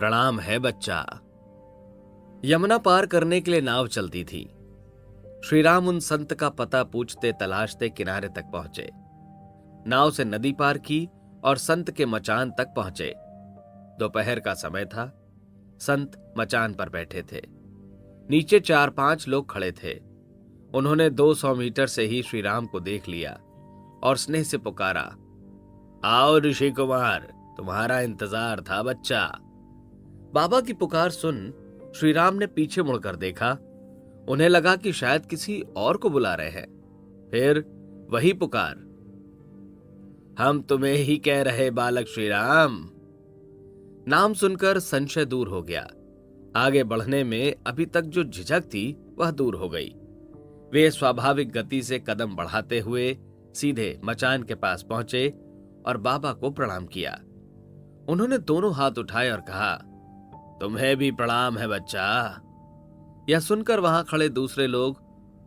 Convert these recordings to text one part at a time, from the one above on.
प्रणाम है बच्चा। यमुना पार करने के लिए नाव चलती थी। श्री राम उन संत का पता पूछते तलाशते किनारे तक पहुंचे। नाव से नदी पार की और संत के मचान तक पहुंचे। दोपहर का समय था। संत मचान पर बैठे थे। नीचे 4-5 लोग खड़े थे। उन्होंने 200 मीटर से ही श्री राम को देख लिया और स्नेह से पुकारा, आओ ऋषि कुमार, तुम्हारा इंतजार था बच्चा। बाबा की पुकार सुन श्री राम ने पीछे मुड़कर देखा। उन्हें लगा कि शायद किसी और को बुला रहे हैं। फिर वही पुकार, हम तुम्हें ही कह रहे बालक श्री राम। नाम सुनकर संशय दूर हो गया। आगे बढ़ने में अभी तक जो झिझक थी वह दूर हो गई। वे स्वाभाविक गति से कदम बढ़ाते हुए सीधे मचान के पास पहुंचे और बाबा को प्रणाम किया। उन्होंने दोनों हाथ उठाए और कहा, तुम्हें भी प्रणाम है बच्चा। यह सुनकर वहां खड़े दूसरे लोग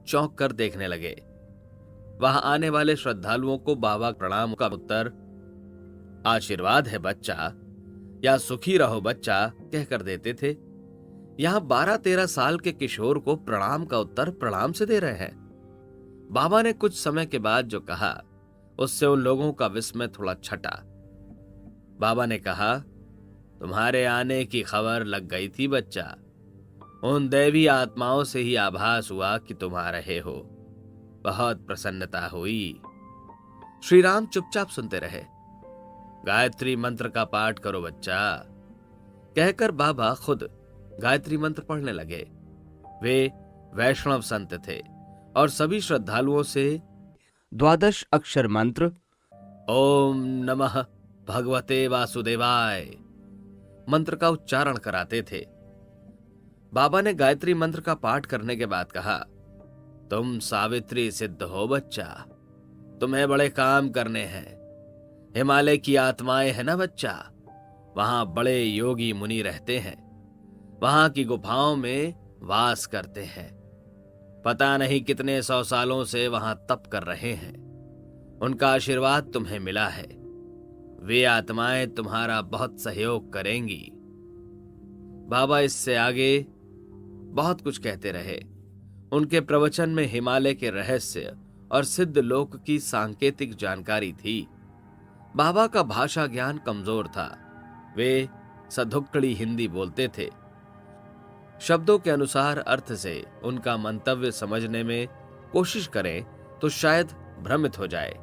चौंक कर देखने लगे। वहां आने वाले श्रद्धालुओं को बाबा प्रणाम का उत्तर आशीर्वाद है बच्चा या सुखी रहो बच्चा कहकर देते थे। यहां 12-13 साल के किशोर को प्रणाम का उत्तर प्रणाम से दे रहे हैं। बाबा ने कुछ समय के बाद जो कहा उससे उन लोगों का विस्मय थोड़ा छटा। बाबा ने कहा, तुम्हारे आने की खबर लग गई थी बच्चा। उन दैवी आत्माओं से ही आभास हुआ कि तुम आ रहे हो। बहुत प्रसन्नता हुई। श्री राम चुपचाप सुनते रहे। गायत्री मंत्र का पाठ करो बच्चा कहकर बाबा खुद गायत्री मंत्र पढ़ने लगे। वे वैष्णव संत थे और सभी श्रद्धालुओं से 12 अक्षर मंत्र ओम नमः भगवते वासुदेवाय मंत्र का उच्चारण कराते थे। बाबा ने गायत्री मंत्र का पाठ करने के बाद कहा, तुम सावित्री सिद्ध हो बच्चा। तुम्हें बड़े काम करने हैं। हिमालय की आत्माएं है ना बच्चा, वहां बड़े योगी मुनि रहते हैं। वहां की गुफाओं में वास करते हैं। पता नहीं कितने 100 सालों से वहां तप कर रहे हैं। उनका आशीर्वाद तुम्हें मिला है। वे आत्माएं तुम्हारा बहुत सहयोग करेंगी। बाबा इससे आगे बहुत कुछ कहते रहे। उनके प्रवचन में हिमालय के रहस्य और सिद्ध लोक की सांकेतिक जानकारी थी। बाबा का भाषा ज्ञान कमजोर था। वे सधुक्कड़ी हिंदी बोलते थे। शब्दों के अनुसार अर्थ से उनका मंतव्य समझने में कोशिश करें तो शायद भ्रमित हो जाए।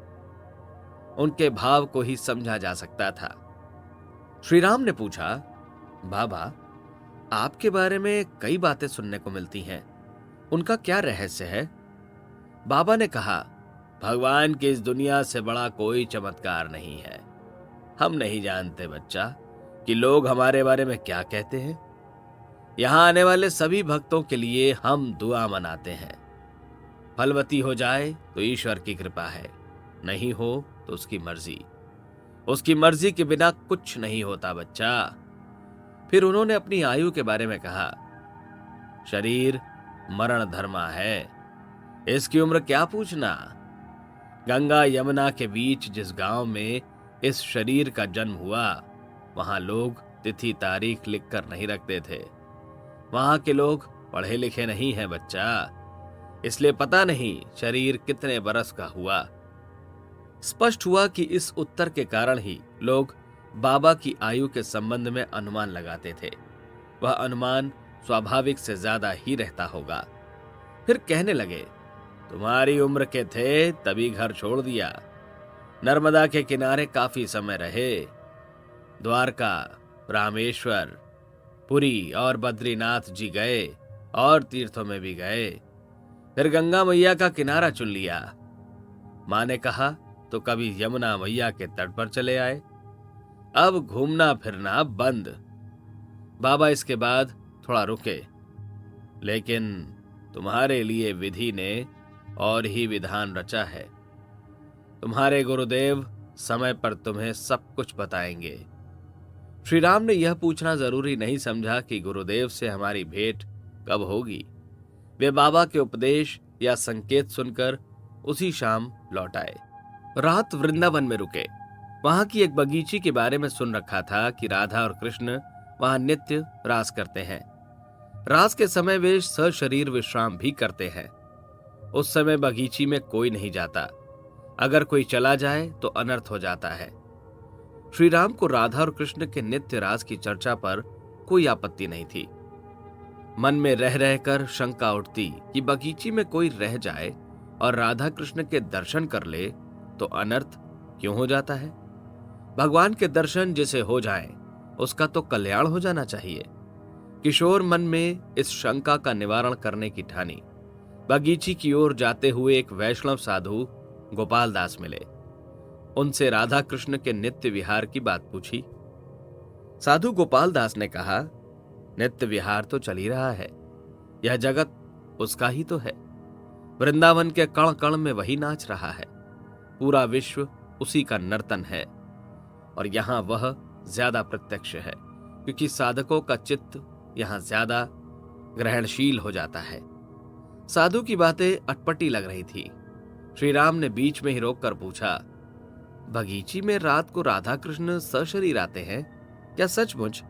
उनके भाव को ही समझा जा सकता था। श्री राम ने पूछा, बाबा आपके बारे में कई बातें सुनने को मिलती हैं, उनका क्या रहस्य है? बाबा ने कहा, भगवान की इस दुनिया से बड़ा कोई चमत्कार नहीं है। हम नहीं जानते बच्चा कि लोग हमारे बारे में क्या कहते हैं। यहां आने वाले सभी भक्तों के लिए हम दुआ मनाते हैं। फलवती हो जाए तो ईश्वर की कृपा है, नहीं हो तो उसकी मर्जी। उसकी मर्जी के बिना कुछ नहीं होता बच्चा। फिर उन्होंने अपनी आयु के बारे में कहा, शरीर मरण धर्मा है, इसकी उम्र क्या पूछना। गंगा यमुना के बीच जिस गांव में इस शरीर का जन्म हुआ, वहां लोग तिथि तारीख लिखकर नहीं रखते थे। वहां के लोग पढ़े लिखे नहीं हैं बच्चा, इसलिए पता नहीं शरीर कितने बरस का हुआ। स्पष्ट हुआ कि इस उत्तर के कारण ही लोग बाबा की आयु के संबंध में अनुमान लगाते थे। वह अनुमान स्वाभाविक से ज्यादा ही रहता होगा। फिर कहने लगे, तुम्हारी उम्र के थे तभी घर छोड़ दिया। नर्मदा के किनारे काफी समय रहे। द्वारका, रामेश्वर, पुरी और बद्रीनाथ जी गए और तीर्थों में भी गए। फिर गंगा मैया का किनारा चुन लिया। मां ने कहा तो कभी यमुना मैया के तट पर चले आए। अब घूमना फिरना बंद। बाबा इसके बाद थोड़ा रुके, लेकिन तुम्हारे लिए विधि ने और ही विधान रचा है। तुम्हारे गुरुदेव समय पर तुम्हें सब कुछ बताएंगे। श्री राम ने यह पूछना जरूरी नहीं समझा कि गुरुदेव से हमारी भेंट कब होगी। वे बाबा के उपदेश या संकेत सुनकर उसी शाम लौट आए। रात वृंदावन में रुके। वहां की एक बगीची के बारे में सुन रखा था कि राधा और कृष्ण वहां नित्य रास करते हैं। रास के समय वे सशरीर विश्राम भी करते हैं। उस समय बगीची में कोई नहीं जाता। अगर कोई चला जाए तो अनर्थ हो जाता है। श्री राम को राधा और कृष्ण के नित्य रास की चर्चा पर कोई आपत्ति नहीं थी। मन में रह रहकर शंका उठती कि बगीची में कोई रह जाए और राधा कृष्ण के दर्शन कर ले तो अनर्थ क्यों हो जाता है। भगवान के दर्शन जिसे हो जाए उसका तो कल्याण हो जाना चाहिए। किशोर मन में इस शंका का निवारण करने की ठानी। बगीची की ओर जाते हुए एक वैष्णव साधु गोपाल दास मिले। उनसे राधा कृष्ण के नित्य विहार की बात पूछी। साधु गोपाल दास ने कहा, नित्य विहार तो चल ही रहा है। यह जगत उसका ही तो है। वृंदावन के कण कण में वही नाच रहा है। पूरा विश्व उसी का नर्तन है और यहां वह ज्यादा प्रत्यक्ष है, क्योंकि साधकों का चित्त यहां ज्यादा ग्रहणशील हो जाता है। साधु की बातें अटपटी लग रही थी। श्री राम ने बीच में ही रोककर पूछा, बगीची में रात को राधा कृष्ण सशरीर आते हैं क्या सचमुच?